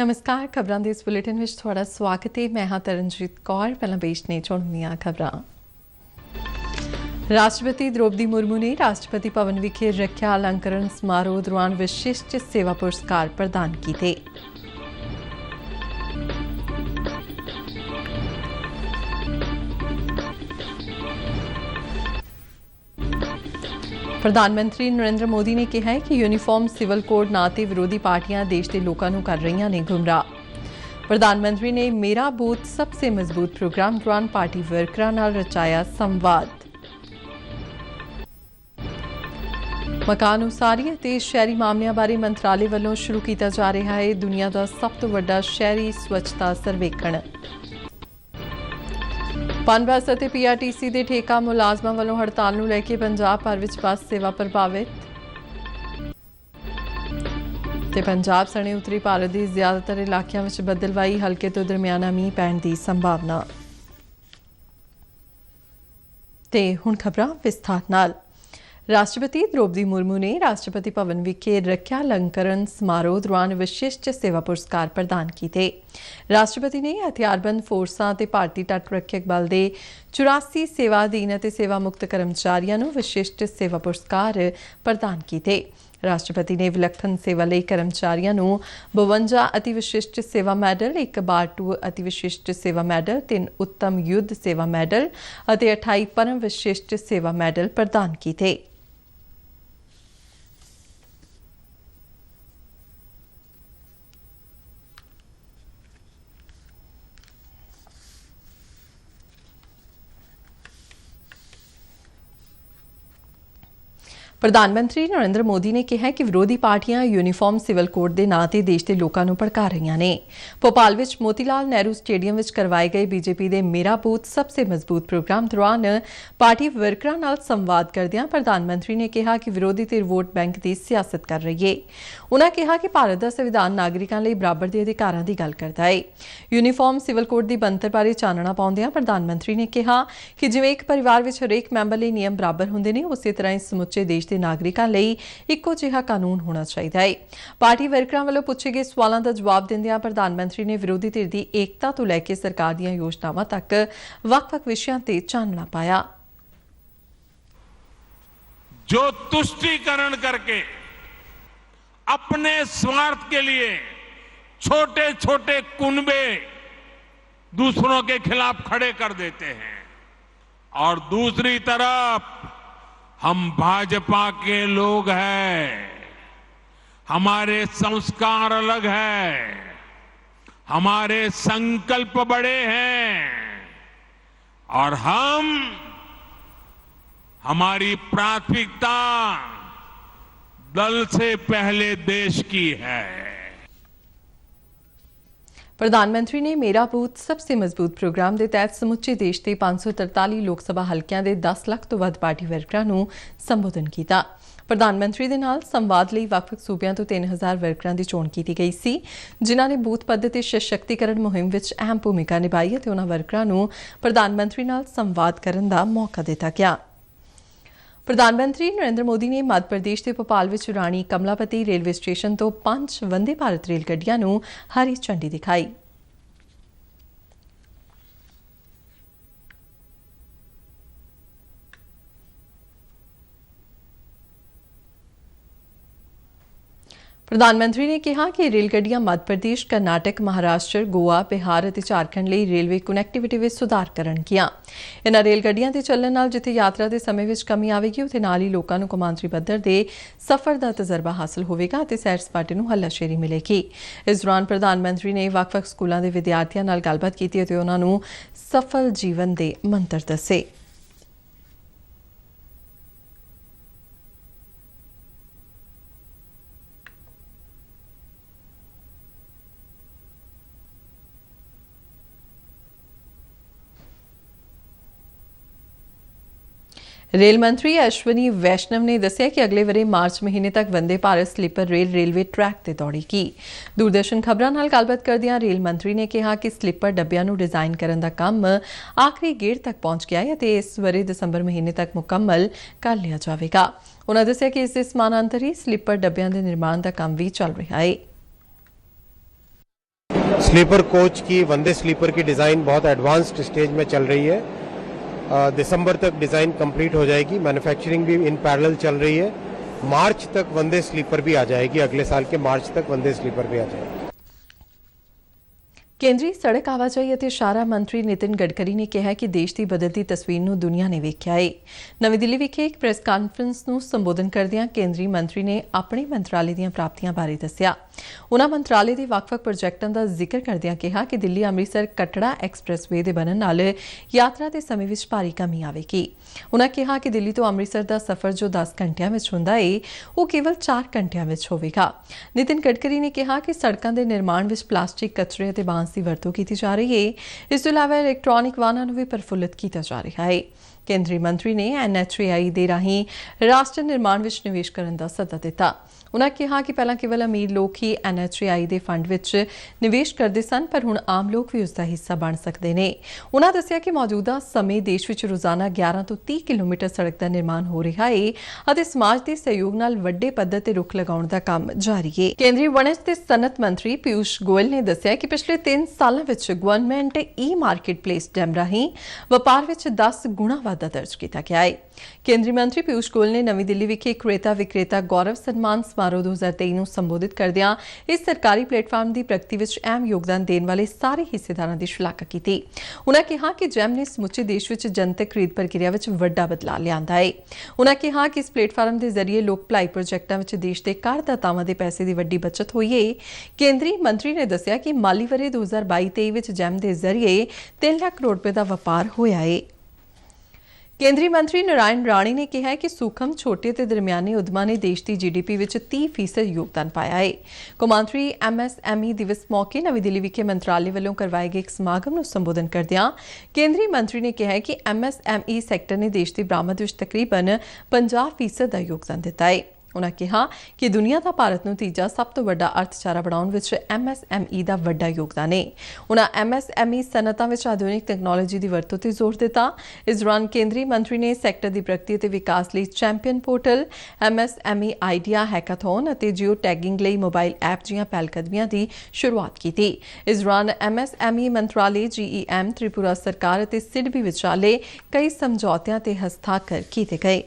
नमस्कार, खबरां दे इस बुलेटिन विच तुहाडा स्वागत है। मैं हां तरनजीत कौर। पहलां पेश ने चुणवीआं खबरां। राष्ट्रपति द्रौपदी मुर्मू ने राष्ट्रपति भवन विखे रखिया अलंकरण समारोह दौरान विशिष्ट सेवा पुरस्कार प्रदान किए। प्रधानमंत्री नरेंद्र मोदी ने कहा है कि यूनीफॉर्म सिविल कोड ना ते विरोधी पार्टियां देश के लोगों को कर रही ने गुमराह। प्रधानमंत्री ने मेरा बूथ सबसे मजबूत प्रोग्राम दौरान पार्टी वर्करां नाल रचाया संवाद। मकान उसारी ते शहरी मामलों बारे मंत्रालय वालों शुरू किया जा रहा है दुनिया का सब तो वड्डा शहरी स्वच्छता सर्वेखण। पनबस और पीआरटीसी के ठेका मुलाजमां वालों हड़ताल नूं लैके पंजाब भर विच बस सेवा प्रभावित। ते पंजाब सने उत्तरी भारत के ज्यादातर इलाकों में बदलवाई हल्के तो दरमियाना मींह पैण की संभावना। ते हुण खबरां विस्तार नाल। राष्ट्रपति द्रौपदी मुर्मू ने राष्ट्रपति भवन विखे रखिया अलंकरण समारोह दौरान विशिष्ट सेवा पुरस्कार प्रदान किए। राष्ट्रपति ने हथियारबंद फोर्सां ते भारतीय तट रक्षक बल के 84 सेवाधीन ते सेवा मुक्त कर्मचारियों को विशिष्ट सेवा पुरस्कार प्रदान किए। राष्ट्रपति ने विलक्षण सेवा लई कर्मचारियों को 52 अति विशिष्ट सेवा मैडल, 1 बार-2 अति विशिष्ट सेवा मैडल, 3 उत्तम युद्ध सेवा मैडल और 28 परम विशिष्ट सेवा मैडल प्रदान किए। प्रधानमंत्री नरेंद्र मोदी ने कहा कि विरोधी पार्टियां यूनीफॉर्म सिविल कोड के नां ते देश के लोगों को भड़का रही ने। भोपाल विच मोतीलाल नेहरू स्टेडियम विच करवाए गए बीजेपी के मेरा बूथ सबसे मजबूत प्रोग्राम दौरान पार्टी वर्करां नाल संवाद करदिआं प्रधानमंत्री ने कहा कि विरोधी धिर वोट बैंक की सियासत कर रही है। उन्होंने कहा कि भारत का संविधान नागरिकों लिए बराबर के अधिकारों की गल करता है। यूनीफॉर्म सिविल कोड की बनतर बारे चानना पाउंदिआं प्रधानमंत्री ने कहा कि जिवें एक परिवार विच हरेक मैंबर लिए नियम बराबर हुंदे ने, उसी तरह ही समुचे देश के नागरिकों लिए इक्को जिहा कानून होना चाहिए है। पार्टी वर्करां वालों पूछे गए सवालों का जवाब दिंदिआं प्रधानमंत्री ने विरोधी धिर की एकता तो लैके सरकार दीआं योजनावां तक वख-वख विषयां ते चानना पाया। जो तुष्टीकरण करके अपने स्वार्थ के लिए छोटे छोटे कुनबे दूसरों के खिलाफ खड़े कर देते हैं और दूसरी तरफ हम भाजपा के लोग हैं, हमारे संस्कार अलग हैं, हमारे संकल्प बड़े हैं और हमारी प्राथमिकता दल से पहले देश की है। प्रधानमंत्री ने मेरा बूथ सबसे मजबूत प्रोग्राम के तहत समुचे देश के 543 लोक सभा हल्कों के 10 लाख तो वध पार्टी वर्करां नूं संबोधन किया। प्रधानमंत्री दे नाल संवाद लई वख-वख सूबियां तो 3000 वर्करां की चोण की गई सी, जिन्हां ने बूथ पद्धति ते सशक्तिकरण मुहिम विच अहम भूमिका निभाई है ते उन्हां वर्करां नूं प्रधानमंत्री नाल संवाद करन दा मौका दिता गया। प्रधानमंत्री नरेंद्र मोदी ने मध्य प्रदेश के भोपाल विच राणी कमलापति रेलवे स्टेशन तो 5 वंदे भारत रेल गड्डियां नूं हरी झंडी दिखाई। प्रधानमंत्री ने कहा कि रेलगड्डियां मध्य प्रदेश, कर्नाटक, महाराष्ट्र, गोवा, बिहार और झारखंड लिए रेलवे कनैक्टिविटी में सुधार करनगियां। इन्हां रेलगड्डियां ते चलण नाल जिथे यात्रा के समय में कमी आवेगी, उत्थे नाल ही लोकां नूं कौमांतरी पद्धर के सफर का तजर्बा हासिल होवेगा ते सैर सपाटे नूं हल्लाशेरी मिलेगी। इस दौरान प्रधानमंत्री ने वख-वख स्कूलों के विद्यार्थियों नाल गलबात कीती ते उन्हां नूं सफल जीवन के मंत्र दसे। रेल मंत्री अश्विनी वैष्णव ने दस्सिया कि अगले वरे मार्च महीने तक Vande Bharat sleeper rail railway track ते दौड़ेगी। दूरदर्शन खबरां नाल गलबात करदिआं रेल मंत्री ने कहा कि स्लीपर डब्बियां नूं डिजाइन करन दा काम आखिरी गेड़ तक पहुंच गया है ते इस वरे दसंबर महीने तक मुकम्मल कर लिया जाएगा। उन्होंने दस्सिया कि इस दे समानांतर ही स्लीपर डब्बियां दे निर्माण दा काम भी चल रहा है। स्लीपर कोच की वंदे स्लीपर की डिज़ाइन बहुत एडवांस्ड स्टेज में चल रही है। दिसंबर तक डिज़ाइन कंप्लीट हो जाएगी। मैन्युफैक्चरिंग भी इन पैरेलल चल रही है। मार्च तक वंदे स्लीपर भी आ जाएगी। अगले साल के मार्च तक वंदे स्लीपर भी आ जाएगी। ਕੇਂਦਰੀ ਸੜਕ ਆਵਾਜਾਈ ਅਤੇ ਸ਼ਾਹਰਾਹ ਮੰਤਰੀ ਨਿਤਿਨ ਗਡਕਰੀ ਨੇ ਕਿਹਾ ਕਿ ਦੇਸ਼ ਦੀ ਬਦਲਦੀ ਤਸਵੀਰ ਨੂੰ ਦੁਨੀਆ ਨੇ ਵੇਖਿਆ ਹੈ। ਨਵੀਂ ਦਿੱਲੀ ਵਿਖੇ ਇੱਕ ਪ੍ਰੈਸ ਕਾਨਫਰੰਸ ਨੂੰ ਸੰਬੋਧਨ ਕਰਦਿਆਂ ਕੇਂਦਰੀ ਮੰਤਰੀ ਨੇ ਆਪਣੇ ਮੰਤਰਾਲੇ ਦੀਆਂ ਪ੍ਰਾਪਤੀਆਂ ਬਾਰੇ ਦੱਸਿਆ। ਉਨ੍ਹਾਂ ਮੰਤਰਾਲੇ ਦੇ ਵੱਖ-ਵੱਖ ਪ੍ਰੋਜੈਕਟਾਂ ਦਾ ਜ਼ਿਕਰ ਕਰਦਿਆਂ ਕਿਹਾ ਕਿ ਦਿੱਲੀ ਅੰਮ੍ਰਿਤਸਰ ਕਟੜਾ ਐਕਸਪ੍ਰੈਸਵੇ ਦੇ ਬਣਨ ਨਾਲ ਯਾਤਰਾ ਦੇ ਸਮੇਂ ਵਿੱਚ ਭਾਰੀ ਕਮੀ ਆਵੇਗੀ। ਉਨ੍ਹਾਂ ਕਿਹਾ ਕਿ ਦਿੱਲੀ ਤੋਂ ਅੰਮ੍ਰਿਤਸਰ ਦਾ ਸਫ਼ਰ ਜੋ 10 ਘੰਟਿਆਂ ਵਿੱਚ ਹੁੰਦਾ ਹੈ ਉਹ ਕੇਵਲ 4 ਘੰਟਿਆਂ ਵਿੱਚ ਹੋਵੇਗਾ। ਨਿਤਿਨ ਗਡਕਰੀ ਨੇ ਕਿਹਾ ਕਿ ਸੜਕਾਂ ਦੇ ਨਿਰਮਾਣ ਵਿੱਚ ਪਲਾਸਟਿਕ ਕਚਰੇ ਅਤੇ ਬਾਂਸ ਦੀ ਵਰਤੋਂ ਕੀਤੀ ਜਾ ਰਹੀ ਹੈ। ਇਸ ਤੋਂ ਇਲਾਵਾ ਇਲੈਕਟ੍ਰੋਨਿਕ ਵਾਹਨਾਂ ਨੂੰ ਵੀ ਪ੍ਰਫੁੱਲਿਤ ਕੀਤਾ ਜਾ ਰਿਹਾ ਹੈ। ਕੇਂਦਰੀ ਮੰਤਰੀ ਨੇ NHAI ਦੇ ਰਾਹੀਂ ਰਾਸ਼ਟਰ ਨਿਰਮਾਣ ਵਿੱਚ ਨਿਵੇਸ਼ ਕਰਨ ਦਾ ਸੱਦਾ ਦਿੱਤਾ। ਉਨ੍ਹਾਂ ਕਿਹਾ ਕਿ ਪਹਿਲਾਂ ਕੇਵਲ ਅਮੀਰ ਲੋਕ ਹੀ NHAI ਦੇ ਫੰਡ ਵਿੱਚ ਨਿਵੇਸ਼ ਕਰਦੇ ਸਨ, ਪਰ ਹੁਣ ਆਮ ਲੋਕ ਵੀ ਉਸ ਦਾ ਹਿੱਸਾ ਬਣ ਸਕਦੇ ਨੇ। ਉਨ੍ਹਾਂ ਦੱਸਿਆ ਕਿ ਮੌਜੂਦਾ ਸਮੇਂ ਦੇਸ਼ ਵਿੱਚ ਰੋਜ਼ਾਨਾ 11 ਤੋਂ 30 ਕਿਲੋਮੀਟਰ ਸੜਕ ਦਾ ਨਿਰਮਾਣ ਹੋ ਰਿਹਾ ਹੈ ਅਤੇ ਸਮਾਜ ਦੇ ਸਹਿਯੋਗ ਨਾਲ ਵੱਡੇ ਪੱਧਰ ਤੇ ਰੁੱਖ ਲਗਾਉਣ ਦਾ ਕੰਮ ਜਾਰੀ ਹੈ। ਕੇਂਦਰੀ ਵਣਜ ਤੇ ਸਨਅਤ ਮੰਤਰੀ ਪਿਊਸ਼ ਗੋਇਲ ਨੇ ਦੱਸਿਆ ਕਿ ਪਿਛਲੇ 3 ਸਾਲਾਂ ਵਿੱਚ ਗਵਰਨਮੈਂਟ ਮਾਰਕੀਟ ਪਲੇਸ ਡੈਮ ਰਾਹੀਂ ਵਪਾਰ ਵਿੱਚ 10 ਗੁਣਾ ਵਾਧਾ ਦਰਜ ਕੀਤਾ ਗਿਆ ਹੈ। ਕੇਂਦਰੀ ਮੰਤਰੀ ਪਿਊਸ਼ ਗੋਇਲ ਨੇ ਨਵੀਂ ਦਿੱਲੀ ਵਿਖੇ ਕ੍ਰੇਤਾ ਵਿਕਰੇਤਾ ਗੌਰਵ ਸਨਮਾਨ ਸਮਾਰੋਹ 2023 ਨੂੰ ਸੰਬੋਧਿਤ ਕਰਦਿਆਂ ਇਸ ਸਰਕਾਰੀ ਪਲੇਟਫਾਰਮ ਦੀ ਪ੍ਰਗਤੀ ਵਿੱਚ ਅਹਿਮ ਯੋਗਦਾਨ ਦੇਣ ਵਾਲੇ ਸਾਰੇ ਹਿੱਸੇਦਾਰਾਂ ਦੀ ਸ਼ਲਾਘਾ ਕੀਤੀ। ਉਨ੍ਹਾਂ ਕਿਹਾ ਕਿ ਜੈਮ ਨੇ ਸਮੁੱਚੇ ਦੇਸ਼ ਵਿੱਚ ਜਨਤਕ ਖਰੀਦ ਪ੍ਰਕਿਰਿਆ ਵਿੱਚ ਵੱਡਾ ਬਦਲਾਅ ਲਿਆਂਦਾ ਹੈ। ਉਨ੍ਹਾਂ ਕਿਹਾ ਕਿ ਇਸ ਪਲੇਟਫਾਰਮ ਦੇ ਜ਼ਰੀਏ ਲੋਕ ਭਲਾਈ ਪ੍ਰੋਜੈਕਟਾਂ ਵਿੱਚ ਦੇਸ਼ ਦੇ ਕਰਦਾਤਾਵਾਂ ਦੇ ਪੈਸੇ ਦੀ ਵੱਡੀ ਬਚਤ ਹੋਈ ਹੈ। ਕੇਂਦਰੀ ਮੰਤਰੀ ਨੇ ਦੱਸਿਆ ਕਿ ਮਾਲੀ ਵਰ੍ਹੇ 2022-23 ਵਿੱਚ ਜੈਮ ਦੇ ਜ਼ਰੀਏ 3 ਲੱਖ ਕਰੋੜ ਰੁਪਏ ਦਾ ਵਪਾਰ ਹੋਇਆ ਹੈ। ਕੇਂਦਰੀ ਮੰਤਰੀ ਨਾਰਾਇਣ ਰਾਣੇ ਨੇ ਕਿਹਾ ਹੈ ਕਿ ਸੂਖਮ, ਛੋਟੇ ਤੇ ਦਰਮਿਆਨੇ ਉਦਮਾਂ ਨੇ ਦੇਸ਼ ਦੀ GDP ਵਿੱਚ 30% ਯੋਗਦਾਨ ਪਾਇਆ ਹੈ। ਕੌਮਾਂਤਰੀ MSME ਦਿਵਸ ਮੌਕੇ ਨਵੀਂ ਦਿੱਲੀ ਵਿਖੇ ਮੰਤਰਾਲੇ ਵੱਲੋਂ ਕਰਵਾਏ ਗਏ ਇੱਕ ਸਮਾਗਮ ਨੂੰ ਸੰਬੋਧਨ ਕਰਦਿਆਂ ਕੇਂਦਰੀ ਮੰਤਰੀ ਨੇ ਕਿਹਾ ਕਿ MSME ਸੈਕਟਰ ਨੇ ਦੇਸ਼ ਦੀ ਬਰਾਮਦ ਵਿੱਚ ਤਕਰੀਬਨ 50% ਦਾ ਯੋਗਦਾਨ ਦਿੱਤਾ ਹੈ। ਉਨ੍ਹਾਂ ਕਿਹਾ ਕਿ ਦੁਨੀਆ ਦਾ ਭਾਰਤ ਨੂੰ ਤੀਜਾ ਸਭ ਤੋਂ ਵੱਡਾ ਅਰਥਚਾਰਾ ਬਣਾਉਣ ਵਿੱਚ MSME ਦਾ ਵੱਡਾ ਯੋਗਦਾਨ ਹੈ। ਉਨ੍ਹਾਂ MSME ਸਨਅਤਾਂ ਵਿੱਚ ਆਧੁਨਿਕ ਤਕਨਾਲੋਜੀ ਦੀ ਵਰਤੋਂ ਤੇ ਜ਼ੋਰ ਦਿੱਤਾ। ਇਸ ਦੌਰਾਨ ਕੇਂਦਰੀ ਮੰਤਰੀ ਨੇ ਸੈਕਟਰ ਦੀ ਪ੍ਰਗਤੀ ਅਤੇ ਵਿਕਾਸ ਲਈ ਚੈਂਪੀਅਨ ਪੋਰਟਲ, MSME ਆਈਡੀਆ ਹੈਕਾਥਨ ਅਤੇ ਜਿਓ ਟੈਗਿੰਗ ਲਈ ਮੋਬਾਈਲ ਐਪ ਜਿਹੀਆਂ ਪਹਿਲਕਦਮੀਆਂ ਦੀ ਸ਼ੁਰੂਆਤ ਕੀਤੀ। ਇਸ ਦੌਰਾਨ MSME ਮੰਤਰਾਲੇ, GEM, ਤ੍ਰਿਪੁਰਾ ਸਰਕਾਰ ਅਤੇ ਸਿਡਬੀ ਵਿਚਾਲੇ ਕਈ ਸਮਝੌਤਿਆਂ ਤੇ ਹਸਤਾਖਰ ਕੀਤੇ ਗਏ।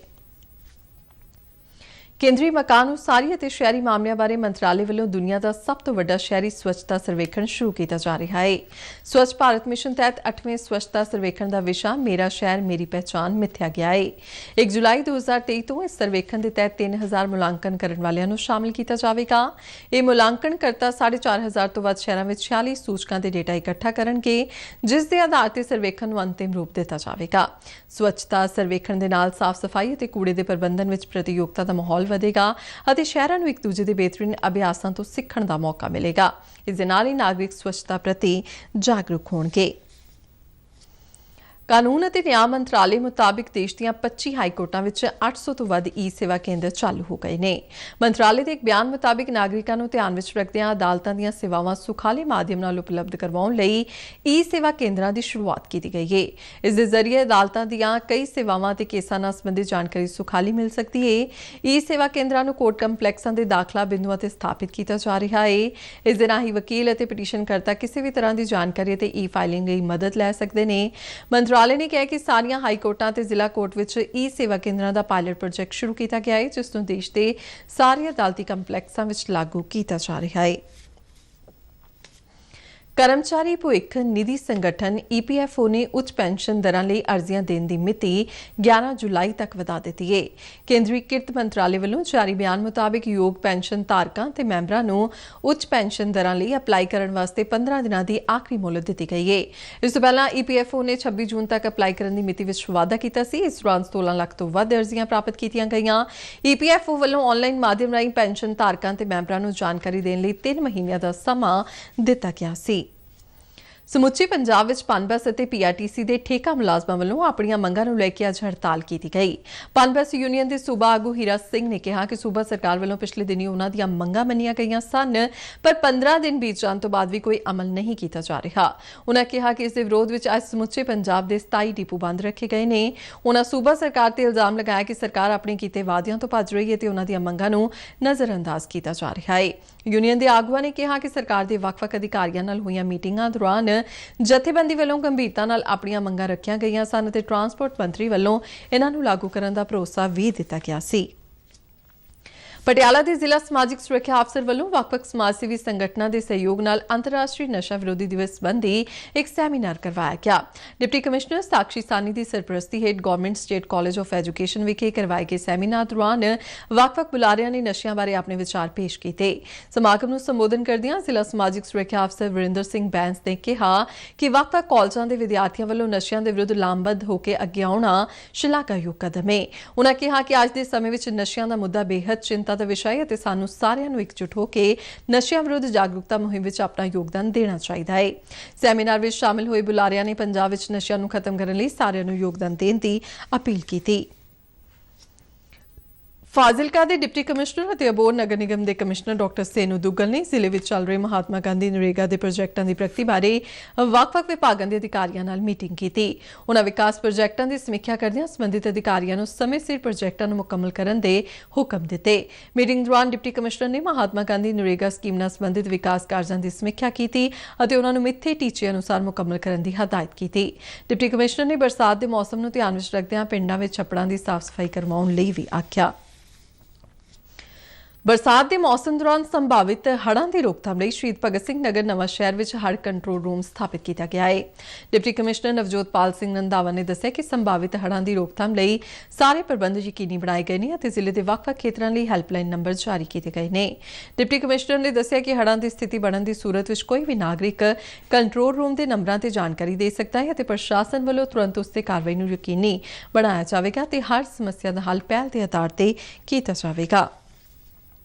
ਕੇਂਦਰੀ ਮਕਾਨ ਉਸਾਰੀ ਅਤੇ ਸ਼ਹਿਰੀ ਮਾਮਲਿਆਂ ਬਾਰੇ ਮੰਤਰਾਲੇ ਵੱਲੋਂ ਦੁਨੀਆ ਦਾ ਸਭ ਤੋਂ ਵੱਡਾ ਸ਼ਹਿਰੀ ਸਵੱਛਤਾ ਸਰਵੇਖਣ ਸ਼ੁਰੂ ਕੀਤਾ ਜਾ ਰਿਹਾ ਹੈ। ਸਵੱਛ ਭਾਰਤ ਮਿਸ਼ਨ ਤਹਿਤ 8ਵੇਂ ਸਵੱਛਤਾ ਸਰਵੇਖਣ ਦਾ ਵਿਸ਼ਾ ਮੇਰਾ ਸ਼ਹਿਰ ਮੇਰੀ ਪਹਿਚਾਣ ਮਿਥਿਆ ਗਿਆ ਹੈ। 1 ਜੁਲਾਈ 2023 ਤੋਂ ਇਸ ਸਰਵੇਖਣ ਦੇ ਤਹਿਤ 3000 ਮੁਲਾਂਕਣ ਕਰਨ ਵਾਲਿਆਂ ਨੂੰ ਸ਼ਾਮਲ ਕੀਤਾ ਜਾਵੇਗਾ। ਇਹ ਮੁਲਾਂਕਣਕਰਤਾ 4500 ਤੋਂ ਵੱਧ ਸ਼ਹਿਰਾਂ ਵਿੱਚ 46 ਸੂਚਕਾਂ ਦੇ ਡੇਟਾ ਇਕੱਠਾ ਕਰਨਗੇ, ਜਿਸ ਦੇ ਆਧਾਰ ਤੇ ਸਰਵੇਖਣ ਨੂੰ ਅੰਤਿਮ ਰੂਪ ਦਿੱਤਾ ਜਾਵੇਗਾ। ਸਵੱਛਤਾ ਸਰਵੇਖਣ ਦੇ ਨਾਲ ਸਾਫ਼ ਸਫਾਈ ਅਤੇ ਕੂੜੇ ਦੇ ਪ੍ਰਬੰਧਨ ਵਿੱਚ ਪ੍ਰਤੀਯੋਗਤਾ ਦਾ ਮਾਹੌਲ ਵਧੇਗਾ ਅਤੇ ਸ਼ਹਿਰਾਂ ਨੂੰ ਇੱਕ ਦੂਜੇ ਦੇ ਬਿਹਤਰੀਨ ਅਭਿਆਸਾਂ ਤੋਂ ਸਿੱਖਣ ਦਾ ਮੌਕਾ ਮਿਲੇਗਾ। ਇਸ ਦੇ ਨਾਲ ਹੀ ਨਾਗਰਿਕ ਸਵੱਛਤਾ ਪ੍ਰਤੀ ਜਾਗਰੂਕ ਹੋਣਗੇ। ਕਾਨੂੰਨ ਅਤੇ ਨਿਆਂ ਮੰਤਰਾਲੇ ਮੁਤਾਬਿਕ ਦੇਸ਼ ਦੀਆਂ 25 ਹਾਈਕੋਰਟਾਂ ਵਿੱਚ 800 ਤੋਂ ਵੱਧ ਈ-ਸੇਵਾ ਕੇਂਦਰ ਚਾਲੂ ਹੋ ਗਏ ਨੇ। ਮੰਤਰਾਲੇ ਦੇ ਇੱਕ ਬਿਆਨ ਮੁਤਾਬਿਕ ਨਾਗਰਿਕਾਂ ਨੂੰ ਧਿਆਨ ਵਿੱਚ ਰੱਖਦਿਆਂ ਅਦਾਲਤਾਂ ਦੀਆਂ ਸੇਵਾਵਾਂ ਸੁਖਾਲੇ ਮਾਧਿਅਮ ਨਾਲ ਉਪਲਬਧ ਕਰਵਾਉਣ ਲਈ ਈ-ਸੇਵਾ ਕੇਂਦਰਾਂ ਦੀ ਸ਼ੁਰੂਆਤ ਕੀਤੀ ਗਈ ਹੈ। ਇਸ ਦੇ ਜ਼ਰੀਏ ਅਦਾਲਤਾਂ ਦੀਆਂ ਕਈ ਸੇਵਾਵਾਂ ਤੇ ਕੇਸਾਂ ਨਾਲ ਸੰਬੰਧਿਤ ਜਾਣਕਾਰੀ ਸੁਖਾਲੀ ਮਿਲ ਸਕਦੀ ਹੈ। ਈ-ਸੇਵਾ ਕੇਂਦਰਾਂ ਨੂੰ ਕੋਰਟ ਕੰਪਲੈਕਸਾਂ ਦੇ ਦਾਖਲਾ ਬਿੰਦੂਆਂ ਤੇ ਸਥਾਪਿਤ ਕੀਤਾ ਜਾ ਰਿਹਾ ਹੈ। ਇਸ ਦੇ ਰਾਹੀਂ ਵਕੀਲ ਅਤੇ ਪਟੀਸ਼ਨਕਰਤਾ ਕਿਸੇ ਵੀ ਤਰ੍ਹਾਂ ਦੀ ਜਾਣਕਾਰੀ ਅਤੇ ਈ-ਫਾਈਲਿੰਗ ਲਈ ਮਦਦ ਲੈ ਸਕਦੇ ਨੇ। ਮੰਤਰਾਲੇ ਨੇ ਕਿਹਾ ਕਿ ਸਾਰੀਆਂ ਹਾਈਕੋਰਟਾਂ ਤੇ ਜ਼ਿਲ੍ਹਾ ਕੋਰਟ ਵਿੱਚ ਈ-ਸੇਵਾ ਕੇਂਦਰਾਂ ਦਾ ਪਾਇਲਟ ਪ੍ਰੋਜੈਕਟ ਸ਼ੁਰੂ ਕੀਤਾ ਗਿਆ ਹੈ, ਜਿਸ ਨੂੰ ਦੇਸ਼ ਦੇ ਸਾਰੇ ਅਦਾਲਤੀ ਕੰਪਲੈਕਸਾਂ ਵਿੱਚ ਲਾਗੂ ਕੀਤਾ ਜਾ ਰਿਹਾ ਹੈ। ਕਰਮਚਾਰੀ ਭਵਿੱਖ ਨਿਧੀ ਸੰਗਠਨ EPFO ਨੇ ਉੱਚ ਪੈਨਸ਼ਨ ਦਰਾਂ ਲਈ ਅਰਜ਼ੀਆਂ ਦੇਣ ਦੀ ਮਿਤੀ 11 ਜੁਲਾਈ ਤੱਕ ਵਧਾ ਦਿੱਤੀ ਹੈ। ਕੇਂਦਰੀ ਕਿਰਤ ਮੰਤਰਾਲੇ ਵੱਲੋਂ ਜਾਰੀ ਬਿਆਨ ਮੁਤਾਬਿਕ ਯੋਗ ਪੈਨਸ਼ਨ ਧਾਰਕਾਂ ਤੇ ਮੈਂਬਰਾਂ ਨੂੰ ਉੱਚ ਪੈਨਸ਼ਨ ਦਰਾਂ ਲਈ ਅਪਲਾਈ ਕਰਨ ਵਾਸਤੇ 15 ਦਿਨਾਂ ਦੀ ਆਖਰੀ ਮੋਹਲਤ ਦਿੱਤੀ ਗਈ ਹੈ। ਇਸ ਤੋਂ ਪਹਿਲਾਂ EPFO ਨੇ 26 ਜੂਨ ਤੱਕ ਅਪਲਾਈ ਕਰਨ ਦੀ ਮਿਤੀ ਵਿੱਚ ਵਾਧਾ ਕੀਤਾ ਸੀ। ਇਸ ਦੌਰਾਨ 16 ਲੱਖ ਤੋਂ ਵੱਧ ਅਰਜ਼ੀਆਂ ਪ੍ਰਾਪਤ ਕੀਤੀਆਂ ਗਈਆਂ। EPFO ਵੱਲੋਂ ਆਨਲਾਈਨ ਮਾਧਿਅਮ ਰਾਹੀਂ ਪੈਨਸ਼ਨ ਧਾਰਕਾਂ ਤੇ ਮੈਂਬਰਾਂ ਨੂੰ ਜਾਣਕਾਰੀ ਦੇਣ ਲਈ 3 ਮਹੀਨਿਆਂ ਦਾ ਸਮਾਂ ਦਿੱਤਾ ਗਿਆ ਸੀ। ਸਮੁੱਚੇ ਪੰਜਾਬ ਵਿੱਚ ਪਨਬਸ ਅਤੇ ਪੀਆਰਟੀਸੀ ਦੇ ਠੇਕਾ ਮੁਲਾਜ਼ਮਾਂ ਵੱਲੋਂ ਆਪਣੀਆਂ ਮੰਗਾਂ ਨੂੰ ਲੈ ਕੇ ਅੱਜ ਹੜਤਾਲ ਕੀਤੀ ਗਈ। ਪਨਬਸ ਯੂਨੀਅਨ ਦੇ ਸੂਬਾ ਆਗੂ ਹੀਰਾ ਸਿੰਘ ਨੇ ਕਿਹਾ ਕਿ ਸੂਬਾ ਸਰਕਾਰ ਵੱਲੋਂ ਪਿਛਲੇ ਦਿਨੀ ਉਹਨਾਂ ਦੀਆਂ ਮੰਗਾਂ ਮੰਨੀਆਂ ਗਈਆਂ ਸਨ, ਪਰ 15 ਦਿਨ ਬੀਤ ਜਾਣ ਤੋਂ ਬਾਅਦ ਵੀ ਕੋਈ ਅਮਲ ਨਹੀਂ ਕੀਤਾ ਜਾ ਰਿਹਾ। ਉਹਨਾਂ ਕਿਹਾ ਕਿ ਇਸ ਦੇ ਵਿਰੋਧ ਵਿੱਚ ਅੱਜ ਸਮੁੱਚੇ ਪੰਜਾਬ ਦੇ 27 ਡਿਪੂ ਬੰਦ ਰੱਖੇ ਗਏ ਨੇ। ਉਹਨਾਂ ਸੂਬਾ ਸਰਕਾਰ ਤੇ ਇਲਜ਼ਾਮ ਲਗਾਇਆ ਕਿ ਸਰਕਾਰ ਆਪਣੇ ਕੀਤੇ ਵਾਅਦਿਆਂ ਤੋਂ ਭੱਜ ਰਹੀ ਹੈ ਤੇ ਉਹਨਾਂ ਦੀਆਂ ਮੰਗਾਂ ਨੂੰ ਨਜ਼ਰਅੰਦਾਜ਼ ਕੀਤਾ ਜਾ ਰਿਹਾ ਹੈ। ਯੂਨੀਅਨ ਦੇ ਆਗੂਆਂ ਨੇ ਕਿਹਾ ਕਿ ਸਰਕਾਰ ਦੇ ਵੱਖ-ਵੱਖ ਅਧਿਕਾਰੀਆਂ ਨਾਲ ਹੋਈਆਂ ਮੀਟਿੰਗਾਂ ਦੌਰਾਨ ਜਥੇਬੰਦੀ ਵੱਲੋਂ ਗੰਭੀਰਤਾ ਨਾਲ ਆਪਣੀਆਂ ਮੰਗਾਂ ਰੱਖੀਆਂ ਗਈਆਂ ਸਨ ਅਤੇ ਟਰਾਂਸਪੋਰਟ ਮੰਤਰੀ ਵੱਲੋਂ ਇਹਨਾਂ ਨੂੰ ਲਾਗੂ ਕਰਨ ਦਾ ਭਰੋਸਾ ਵੀ ਦਿੱਤਾ ਗਿਆ ਸੀ। ਪਟਿਆਲਾ ਦੇ ਜ਼ਿਲ੍ਹਾ ਸਮਾਜਿਕ ਸੁਰੱਖਿਆ ਅਫਸਰ ਵੱਲੋਂ ਵੱਖ-ਵੱਖ ਸਮਾਜ ਸੇਵੀ ਸੰਗਠਨਾਂ ਦੇ ਸਹਿਯੋਗ ਨਾਲ ਅੰਤਰਰਾਸ਼ਟਰੀ ਨਸ਼ਾ ਵਿਰੋਧੀ ਦਿਵਸ ਸੰਬੰਧੀ ਇੱਕ ਸੈਮੀਨਾਰ ਕਰਵਾਇਆ ਗਿਆ। ਡਿਪਟੀ ਕਮਿਸ਼ਨਰ ਸਾਕਸ਼ੀ ਸਾਨੀ ਦੀ ਸਰਪ੍ਰਸਤੀ ਹੇਠ government state college of education ਵਿਖੇ ਕਰਵਾਏ ਗਏ ਸੈਮੀਨਾਰ ਦੌਰਾਨ ਵੱਖ-ਵੱਖ ਬੁਲਾਰਿਆਂ ਨੇ ਨਸ਼ਿਆਂ ਬਾਰੇ ਆਪਣੇ ਵਿਚਾਰ ਪੇਸ਼ ਕੀਤੇ। ਸਮਾਗਮ ਨੂੰ ਸੰਬੋਧਨ ਕਰਦਿਆਂ ਜ਼ਿਲ੍ਹਾ ਸਮਾਜਿਕ ਸੁਰੱਖਿਆ ਅਫਸਰ ਵਰਿੰਦਰ ਸਿੰਘ ਬੈਂਸ ਨੇ ਕਿਹਾ ਕਿ ਵੱਖ-ਵੱਖ ਕਾਲਜਾਂ ਦੇ ਵਿਦਿਆਰਥੀਆਂ ਵੱਲੋਂ ਨਸ਼ਿਆਂ ਦੇ ਵਿਰੁੱਧ ਲਾਮਬੱਧ ਹੋ ਕੇ ਅੱਗੇ ਆਉਣਾ ਸ਼ਲਾਘਾਯੋਗ ਕਦਮ ਹੈ। ਉਨ੍ਹਾਂ ਕਿਹਾ ਕਿ ਅੱਜ ਦੇ ਸਮੇਂ ਵਿੱਚ ਨਸ਼ਿਆਂ ਦਾ ਮੁੱਦਾ ਬੇਹੱਦ ਚਿੰਤਾ ਦਾ ਵਿਸ਼ਾ ਹੈ ਅਤੇ ਸਾਨੂੰ ਸਾਰਿਆਂ ਨੂੰ ਇਕਜੁੱਟ ਹੋ ਕੇ ਨਸ਼ਿਆਂ ਵਿਰੁੱਧ ਜਾਗਰੂਕਤਾ ਮੁਹਿੰਮ ਵਿੱਚ ਆਪਣਾ ਯੋਗਦਾਨ ਦੇਣਾ ਚਾਹੀਦਾ ਹੈ। ਸੈਮੀਨਾਰ ਵਿੱਚ ਸ਼ਾਮਿਲ ਹੋਏ ਬੁਲਾਰਿਆਂ ਨੇ ਪੰਜਾਬ ਵਿੱਚ ਨਸ਼ਿਆਂ ਨੂੰ ਖਤਮ ਕਰਨ ਲਈ ਸਾਰਿਆਂ ਨੂੰ ਯੋਗਦਾਨ ਦੇਣ ਦੀ ਅਪੀਲ ਕੀਤੀ। ਫਾਜ਼ਿਲਕਾ ਦੇ ਡਿਪਟੀ ਕਮਿਸ਼ਨਰ ਅਤੇ ਅਬੋਹਰ ਨਗਰ ਨਿਗਮ ਦੇ ਕਮਿਸ਼ਨਰ ਡਾਕਟਰ ਸੇਨੂ ਦੁੱਗਲ ਨੇ ਜ਼ਿਲ੍ਹੇ ਵਿੱਚ ਚੱਲ ਰਹੇ ਮਹਾਤਮਾ ਗਾਂਧੀ ਨਰੇਗਾ ਦੇ ਪ੍ਰੋਜੈਕਟਾਂ ਦੀ ਪ੍ਰਗਤੀ ਬਾਰੇ ਵੱਖ-ਵੱਖ ਵਿਭਾਗਾਂ ਦੇ ਅਧਿਕਾਰੀਆਂ ਨਾਲ ਮੀਟਿੰਗ ਕੀਤੀ। ਉਨ੍ਹਾਂ ਵਿਕਾਸ ਪ੍ਰੋਜੈਕਟਾਂ ਦੀ ਸਮੀਖਿਆ ਕਰਦਿਆਂ ਸੰਬੰਧਿਤ ਅਧਿਕਾਰੀਆਂ ਨੂੰ ਸਮੇਂ ਸਿਰ ਪ੍ਰੋਜੈਕਟਾਂ ਨੂੰ ਮੁਕੰਮਲ ਕਰਨ ਦੇ ਹੁਕਮ ਦਿੱਤੇ। ਮੀਟਿੰਗ ਦੌਰਾਨ ਡਿਪਟੀ ਕਮਿਸ਼ਨਰ ਨੇ ਮਹਾਤਮਾ ਗਾਂਧੀ ਨਰੇਗਾ ਸਕੀਮ ਨਾਲ ਸੰਬੰਧਿਤ ਵਿਕਾਸ ਕਾਰਜਾਂ ਦੀ ਸਮੀਖਿਆ ਕੀਤੀ ਅਤੇ ਉਨ੍ਹਾਂ ਨੂੰ ਮਿੱਥੇ ਟੀਚੇ ਅਨੁਸਾਰ ਮੁਕੰਮਲ ਕਰਨ ਦੀ ਹਦਾਇਤ ਕੀਤੀ। ਡਿਪਟੀ ਕਮਿਸ਼ਨਰ ਨੇ ਬਰਸਾਤ ਦੇ ਮੌਸਮ ਨੂੰ ਧਿਆਨ ਵਿੱਚ ਰੱਖਦਿਆਂ ਪਿੰਡਾਂ ਵਿੱਚ ਛੱਪੜਾਂ ਦੀ ਸਾਫ਼-ਸਫਾਈ ਕਰਵਾਉਣ ਲਈ ਵੀ ਆਖਿਆ। ਬਰਸਾਤ ਦੇ ਮੌਸਮ ਦੌਰਾਨ ਸੰਭਾਵਿਤ ਹੜ੍ਹਾਂ ਦੀ ਰੋਕਥਾਮ ਲਈ ਸ਼ਹੀਦ ਭਗਤ ਸਿੰਘ ਨਗਰ ਨਵਾਂ ਸ਼ਹਿਰ ਵਿੱਚ ਹੜ੍ਹ ਕੰਟਰੋਲ ਰੂਮ ਸਥਾਪਿਤ ਕੀਤਾ ਗਿਆ ਹੈ। ਡਿਪਟੀ ਕਮਿਸ਼ਨਰ ਨਵਜੋਤਪਾਲ ਸਿੰਘ ਰੰਧਾਵਾ ਨੇ ਦੱਸਿਆ ਕਿ ਸੰਭਾਵਿਤ ਹੜ੍ਹਾਂ ਦੀ ਰੋਕਥਾਮ ਲਈ ਸਾਰੇ ਪ੍ਰਬੰਧ ਯਕੀਨੀ ਬਣਾਏ ਗਏ ਨੇ ਅਤੇ ਜ਼ਿਲ੍ਹੇ ਦੇ ਵੱਖ-ਵੱਖ ਖੇਤਰਾਂ ਲਈ ਹੈਲਪਲਾਈਨ ਨੰਬਰ ਜਾਰੀ ਕੀਤੇ ਗਏ ਨੇ। ਡਿਪਟੀ ਕਮਿਸ਼ਨਰ ਨੇ ਦੱਸਿਆ ਕਿ ਹੜ੍ਹਾਂ ਦੀ ਸਥਿਤੀ ਬਣਨ ਦੀ ਸੂਰਤ ਵਿੱਚ ਕੋਈ ਵੀ ਨਾਗਰਿਕ ਕੰਟਰੋਲ ਰੂਮ ਦੇ ਨੰਬਰਾਂ ਤੇ ਜਾਣਕਾਰੀ ਦੇ ਸਕਦਾ ਹੈ ਅਤੇ ਪ੍ਰਸ਼ਾਸਨ ਵੱਲੋਂ ਤੁਰੰਤ ਉਸ ਤੇ ਕਾਰਵਾਈ ਨੂੰ ਯਕੀਨੀ ਬਣਾਇਆ ਜਾਵੇਗਾ ਤੇ ਹਰ ਸਮੱਸਿਆ ਦਾ ਹੱਲ ਪਹਿਲ ਦੇ ਆਧਾਰ ਤੇ ਕੀਤਾ ਜਾਵੇਗਾ।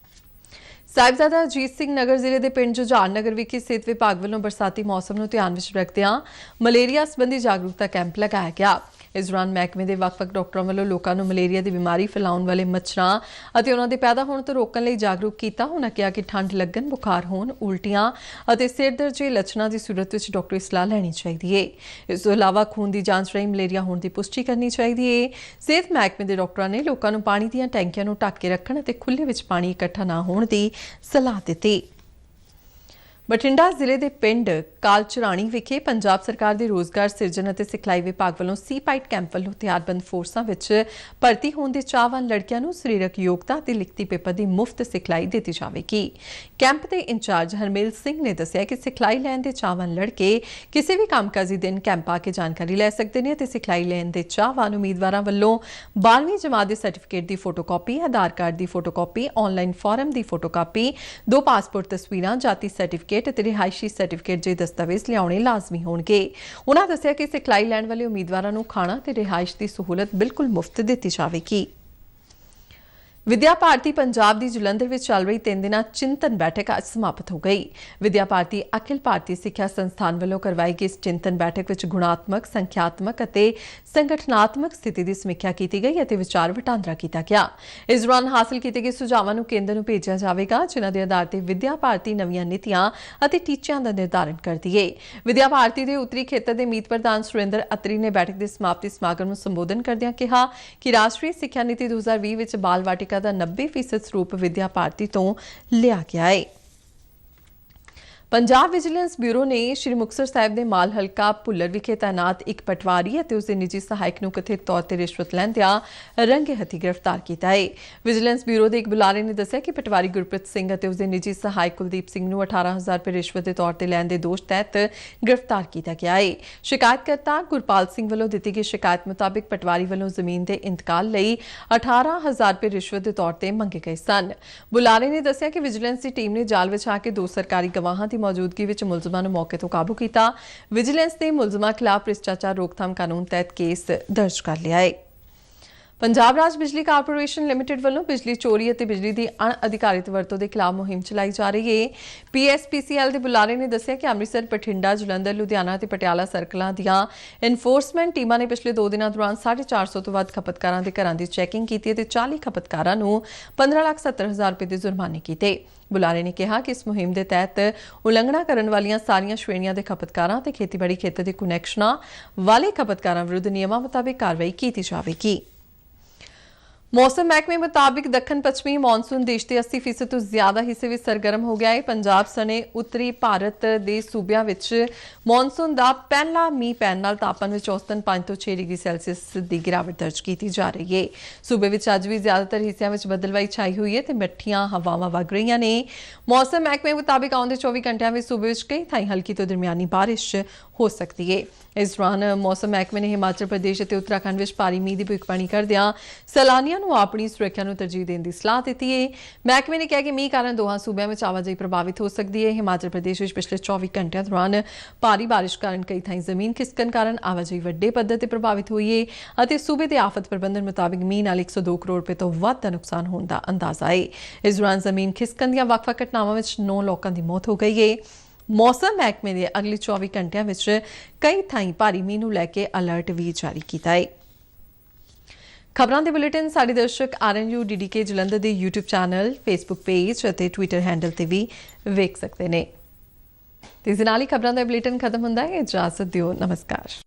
ਸਾਹਿਬਜ਼ਾਦਾ ਅਜੀਤ ਸਿੰਘ ਨਗਰ ਜ਼ਿਲ੍ਹੇ ਦੇ ਪਿੰਡ ਜੁਝਾਰ ਨਗਰ ਵਿਖੇ ਸਿਹਤ ਵਿਭਾਗ ਵੱਲੋਂ ਬਰਸਾਤੀ ਮੌਸਮ ਨੂੰ ਧਿਆਨ ਵਿੱਚ ਰੱਖਦਿਆਂ ਮਲੇਰੀਆ ਸੰਬੰਧੀ ਜਾਗਰੂਕਤਾ ਕੈਂਪ ਲਗਾਇਆ ਗਿਆ। ਇਸ ਦੌਰਾਨ ਮਹਿਕਮੇ ਦੇ ਵੱਖ-ਵੱਖ ਡਾਕਟਰਾਂ ਵੱਲੋਂ ਲੋਕਾਂ ਨੂੰ ਮਲੇਰੀਆ ਦੀ ਬਿਮਾਰੀ ਫੈਲਾਉਣ ਵਾਲੇ ਮੱਛਰਾਂ ਅਤੇ ਉਹਨਾਂ ਦੇ ਪੈਦਾ ਹੋਣ ਤੋਂ ਰੋਕਣ ਲਈ ਜਾਗਰੂਕ ਕੀਤਾ। ਉਹਨਾਂ ਕਿਹਾ ਕਿ ਠੰਡ ਲੱਗਣ, ਬੁਖਾਰ ਹੋਣ, ਉਲਟੀਆਂ ਅਤੇ ਸਿਰ ਦਰਦ ਜਿਹੇ ਲੱਛਣਾਂ ਦੀ ਸੂਰਤ ਵਿੱਚ ਡਾਕਟਰੀ ਸਲਾਹ ਲੈਣੀ ਚਾਹੀਦੀ ਹੈ। ਇਸ ਤੋਂ ਇਲਾਵਾ ਖੂਨ ਦੀ ਜਾਂਚ ਰਾਹੀਂ ਮਲੇਰੀਆ ਹੋਣ ਦੀ ਪੁਸ਼ਟੀ ਕਰਨੀ ਚਾਹੀਦੀ ਹੈ। ਸਿਹਤ ਮਹਿਕਮੇ ਦੇ ਡਾਕਟਰਾਂ ਨੇ ਲੋਕਾਂ ਨੂੰ ਪਾਣੀ ਦੀਆਂ ਟੈਂਕੀਆਂ ਨੂੰ ਢੱਕ ਕੇ ਰੱਖਣ ਅਤੇ ਖੁੱਲ੍ਹੇ ਵਿੱਚ ਪਾਣੀ ਇਕੱਠਾ ਨਾ ਹੋਣ ਦੀ ਸਲਾਹ ਦਿੱਤੀ। ਬਠਿੰਡਾ ਜ਼ਿਲ੍ਹੇ ਦੇ ਪਿੰਡ ਕਾਲਚਰਾਣੀ ਵਿਖੇ ਪੰਜਾਬ ਸਰਕਾਰ ਦੇ ਰੋਜ਼ਗਾਰ ਸਿਰਜਣ ਅਤੇ ਸਿਖਲਾਈ ਵਿਭਾਗ ਵੱਲੋਂ ਸੀਪਾਈਟ ਕੈਂਪ ਵੱਲੋਂ ਹਥਿਆਰਬੰਦ ਫੋਰਸਾਂ ਵਿੱਚ ਭਰਤੀ ਹੋਣ ਦੇ ਚਾਹਵਾਨ ਲੜਕਿਆਂ ਨੂੰ ਸਰੀਰਕ ਯੋਗਤਾ ਅਤੇ ਲਿਖਤੀ ਪੇਪਰ ਦੀ ਮੁਫਤ ਸਿਖਲਾਈ ਦਿੱਤੀ ਜਾਵੇਗੀ। ਕੈਂਪ ਦੇ ਇੰਚਾਰਜ ਹਰਮੇਲ ਸਿੰਘ ਨੇ ਦੱਸਿਆ ਕਿ ਸਿਖਲਾਈ ਲੈਣ ਦੇ ਚਾਹਵਾਨ ਲੜਕੇ ਕਿਸੇ ਵੀ ਕੰਮਕਾਜੀ ਦਿਨ ਕੈਂਪ ਆ ਕੇ ਜਾਣਕਾਰੀ ਲੈ ਸਕਦੇ ਨੇ ਅਤੇ ਸਿਖਲਾਈ ਲੈਣ ਦੇ ਚਾਹਵਾਨ ਉਮੀਦਵਾਰਾਂ ਵੱਲੋਂ 12ਵੀਂ ਜਮਾਤ ਦੇ ਸਰਟੀਫਿਕੇਟ ਦੀ ਫੋਟੋਕਾਪੀ, ਆਧਾਰ ਕਾਰਡ ਦੀ ਫੋਟੋਕਾਪੀ, ਆਨਲਾਈਨ ਫਾਰਮ ਦੀ ਫੋਟੋਕਾਪੀ, 2 ਪਾਸਪੋਰਟ ਤਸਵੀਰਾਂ, ਜਾਤੀ ਸਰਟੀਫਿਕੇਟ ਅਤੇ ਰਿਹਾਇਸ਼ੀ ਸਰਟੀਫਿਕੇਟ ਜਿਹੇ ਦਸਤਾਵੇਜ਼ ਲਿਆਉਣੇ ਲਾਜ਼ਮੀ ਹੋਣਗੇ। ਉਨ੍ਹਾਂ ਦੱਸਿਆ ਕਿ ਸਿਖਲਾਈ ਲੈਣ ਵਾਲੇ ਉਮੀਦਵਾਰਾਂ ਨੂੰ ਖਾਣਾ ਤੇ ਰਿਹਾਇਸ਼ ਦੀ ਸਹੂਲਤ ਬਿਲਕੁਲ ਮੁਫਤ ਦਿੱਤੀ ਜਾਵੇਗੀ। ਵਿਦਿਆ ਭਾਰਤੀ ਪੰਜਾਬ ਦੀ ਜਲੰਧਰ ਵਿੱਚ ਚੱਲ ਰਹੀ 3 ਦਿਨਾਂ ਚਿੰਤਨ ਬੈਠਕ ਅੱਜ ਸਮਾਪਤ ਹੋ ਗਈ। ਵਿਦਿਆ ਭਾਰਤੀ ਅਖਿਲ ਭਾਰਤੀ ਸਿੱਖਿਆ ਸੰਸਥਾਨ ਵੱਲੋਂ ਕਰਵਾਈ ਗਈ ਇਸ ਚਿੰਤਨ ਬੈਠਕ ਵਿੱਚ ਗੁਣਾਤਮਕ, ਸੰਖਿਆਤਮਕ ਅਤੇ ਸੰਗਠਨਾਤਮਕ ਸਥਿਤੀ ਦੀ ਸਮੀਖਿਆ ਕੀਤੀ ਗਈ ਅਤੇ ਵਿਚਾਰ ਵਟਾਂਦਰਾ ਕੀਤਾ ਗਿਆ। ਇਸ ਦੌਰਾਨ ਹਾਸਲ ਕੀਤੇ ਗਏ ਸੁਝਾਵਾਂ ਨੂੰ ਕੇਂਦਰ ਨੂੰ ਭੇਜਿਆ ਜਾਵੇਗਾ, ਜਿਨ੍ਹਾਂ ਦੇ ਆਧਾਰ ਤੇ ਵਿਦਿਆ ਭਾਰਤੀ ਨਵੀਆਂ ਨੀਤੀਆਂ ਅਤੇ ਟੀਚਿਆਂ ਦਾ ਨਿਰਧਾਰਨ ਕਰਦੀ ਹੈ। ਵਿਦਿਆ ਭਾਰਤੀ ਦੇ ਉੱਤਰੀ ਖੇਤਰ ਦੇ ਮੀਤ ਪ੍ਰਧਾਨ ਸੁਰਿੰਦਰ ਅਤਰੀ ਨੇ ਬੈਠਕ ਦੇ ਸਮਾਪਤੀ ਸਮਾਗਮ ਨੂੰ ਸੰਬੋਧਨ ਕਰਦਿਆਂ ਕਿਹਾ ਕਿ ਰਾਸ਼ਟਰੀ ਸਿੱਖਿਆ ਨੀਤੀ 2020 ਵਿੱਚ ਬਾਲ ਵਾਟਿਕਾ ਦਾ 90% ਸਰੂਪ ਵਿਦਿਆ ਭਾਰਤੀ ਤੋਂ ਲਿਆ ਗਿਆ ਹੈ। ਪੰਜਾਬ ਵਿਜੀਲੈਂਸ ਬਿਊਰੋ ਨੇ ਸ਼੍ਰੀ ਮੁਕਤਸਰ ਸਾਹਿਬ ਦੇ ਮਾਲ ਹਲਕਾ ਭੁੱਲਰ ਵਿਖੇ ਤਾਇਨਾਤ ਇੱਕ ਪਟਵਾਰੀ ਅਤੇ ਉਸ ਦੇ ਨਿੱਜੀ ਸਹਾਇਕ ਨੂੰ ਕਥਿਤ ਤੌਰ ਤੇ ਰਿਸ਼ਵਤ ਲੈਂਦਿਆਂ ਰੰਗੇ ਹੱਥੀਂ ਗ੍ਰਿਫਤਾਰ ਕੀਤਾ ਹੈ। ਵਿਜੀਲੈਂਸ ਬਿਊਰੋ ਦੇ ਇੱਕ ਬੁਲਾਰੇ ਨੇ ਦੱਸਿਆ ਕਿ ਪਟਵਾਰੀ ਗੁਰਪ੍ਰੀਤ ਸਿੰਘ ਅਤੇ ਉਸ ਦੇ ਨਿੱਜੀ ਸਹਾਇਕ ਕੁਲਦੀਪ ਸਿੰਘ ਨੂੰ 18,000 ਰੁਪਏ ਰਿਸ਼ਵਤ ਦੇ ਤੌਰ ਤੇ ਲੈਣ ਦੇ ਦੋਸ਼ ਤਹਿਤ ਗ੍ਰਿਫਤਾਰ ਕੀਤਾ ਗਿਆ ਹੈ। ਸ਼ਿਕਾਇਤਕਰਤਾ ਗੁਰਪਾਲ ਸਿੰਘ ਵੱਲੋਂ ਦਿੱਤੀ ਗਈ ਸ਼ਿਕਾਇਤ ਮੁਤਾਬਿਕ ਪਟਵਾਰੀ ਵੱਲੋਂ ਜ਼ਮੀਨ ਦੇ ਇੰਤਕਾਲ ਲਈ 18,000 ਰੁਪਏ ਰਿਸ਼ਵਤ ਦੇ ਤੌਰ ਤੇ ਮੰਗੇ ਗਏ ਸਨ। ਬੁਲਾਰੇ ਨੇ ਦੱਸਿਆ ਕਿ ਵਿਜੀਲੈਂਸ ਦੀ ਟੀਮ ਨੇ ਜਾਲ ਵਿੱਚ ਆ ਕੇ 2 ਸਰਕਾਰੀ ਗਵਾਹਾਂ ਦੀ ਮੌਜੂਦਗੀ ਵਿੱਚ ਮੁਲਜ਼ਮਾਂ ਨੂੰ ਮੌਕੇ ਤੋਂ ਕਾਬੂ ਕੀਤਾ। ਵਿਜੀਲੈਂਸ ਨੇ ਮੁਲਜ਼ਮਾਂ ਖਿਲਾਫ ਭ੍ਰਿਸ਼ਟਾਚਾਰ ਰੋਕਥਾਮ ਕਾਨੂੰਨ ਤਹਿਤ ਕੇਸ ਦਰਜ ਕਰ ਲਿਆ ਹੈ। पंजाब राज बिजली कारपोरेशन लिमिटेड ਵੱਲੋਂ बिजली चोरी ਅਤੇ बिजली ਦੀ ਅਣਅਧਿਕਾਰਿਤ ਵਰਤੋਂ ਦੇ ਖਿਲਾਫ ਮੁਹਿੰਮ ਚਲਾਈ ਜਾ ਰਹੀ ਹੈ। PSPCL ਦੇ ਬੁਲਾਰੇ ਨੇ ਦੱਸਿਆ ਕਿ ਅੰਮ੍ਰਿਤਸਰ, ਬਠਿੰਡਾ, ਜਲੰਧਰ, ਲੁਧਿਆਣਾ ਤੇ ਪਟਿਆਲਾ ਸਰਕਲਾਂ ਦੀਆਂ ਐਨਫੋਰਸਮੈਂਟ ਟੀਮਾਂ ਨੇ ਪਿਛਲੇ 2 ਦਿਨਾਂ ਦੌਰਾਨ 450 ਤੋਂ ਵੱਧ ਖਪਤਕਾਰਾਂ ਦੇ ਘਰਾਂ ਦੀ ਚੈਕਿੰਗ ਕੀਤੀ ਅਤੇ 40 ਖਪਤਕਾਰਾਂ ਨੂੰ 15,70,000 ਰੁਪਏ ਦੇ ਜੁਰਮਾਨੇ ਕੀਤੇ। ਬੁਲਾਰੇ ਨੇ ਕਿਹਾ ਕਿ ਇਸ ਮੁਹਿੰਮ ਦੇ ਤਹਿਤ ਉਲੰਘਣਾ ਕਰਨ ਵਾਲੀਆਂ ਸਾਰੀਆਂ ਸ਼੍ਰੇਣੀਆਂ ਦੇ ਖਪਤਕਾਰਾਂ ਤੇ ਖੇਤੀਬਾੜੀ ਖੇਤਰ ਦੇ ਕੁਨੈਕਸ਼ਨਾਂ ਵਾਲੇ ਖਪਤਕਾਰਾਂ ਵਿਰੁੱਧ ਨਿਯਮਾਂ ਮੁਤਾਬਿਕ ਕਾਰਵਾਈ ਕੀਤੀ ਜਾਵੇਗੀ। मौसम महकमे मुताबिक दक्षिण पश्चिमी मानसून देश के 80% तो ज्यादा हिस्से में सरगर्म हो गया है। पंजाब सने उत्तरी भारत के सूबਿਆਂ ਵਿੱਚ मानसून का पहला मीह पैਣ ਨਾਲ तापमान ਵਿੱਚ औसतन 5 ਤੋਂ 6 डिग्री ਸੈਲਸੀਅਸ ਦੀ ਗਿਰਾਵਟ ਦਰਜ ਕੀਤੀ ਜਾ ਰਹੀ ਹੈ। सूबे ਵਿੱਚ ਅੱਜ ਵੀ ਜ਼ਿਆਦਾਤਰ ਹਿੱਸਿਆਂ ਵਿੱਚ ਬੱਦਲਵਾਈ ਛਾਈ ਹੋਈ ਹੈ ਤੇ ਮਿੱਠੀਆਂ ਹਵਾਵਾਂ ਵਗ ਰਹੀਆਂ ਨੇ। मौसम महकमे मुताबिक ਆਉਂਦੇ 24 ਘੰਟਿਆਂ ਵਿੱਚ सूबे ਵਿੱਚ ਕਈ ਥਾਈਂ ਹਲਕੀ ਤੋਂ ਦਰਮਿਆਨੀ ਬਾਰਿਸ਼ ਹੋ ਸਕਦੀ ਹੈ। इस दौरान मौसम महकमे ने हिमाचल प्रदेश और उत्तराखंड में भारी मीह की भविष्यवाणी करदियां सैलानियों को अपनी सुरक्षा को तरजीह देने की सलाह दी है। महकमे ने कहा कि मीह कारण दोहां सूबਿਆਂ में आवाजाही प्रभावित हो सकती है। हिमाचल प्रदेश में पिछले 24 घंटों दौरान भारी बारिश कारण कई थाई जमीन खिसकन कारण आवाजाही वड्डे पद्धर से प्रभावित हुई है। सूबे के आफत प्रबंधन मुताबिक मीह नाल 102 करोड़ रुपए तो वध का नुकसान होने का अंदाजा है। इस दौरान जमीन खिसकन दी ਵੱਖ-ਵੱਖ घटनावां में 9 लोगों की मौत हो गई है। मौसम महकमे ने अगले 24 घंटिया कई थाई भारी मीह नूं लैके अलर्ट भी जारी किया है। खबरों के बुलेटिन साडे दर्शक RNU DDK जलंधर के YouTube चैनल, फेसबुक पेज और ट्विटर हैंडल से भी वेख सकते हैं। इस नाल ही खबरों का बुलेटिन खत्म होता है। इजाजत दिओ, नमस्कार।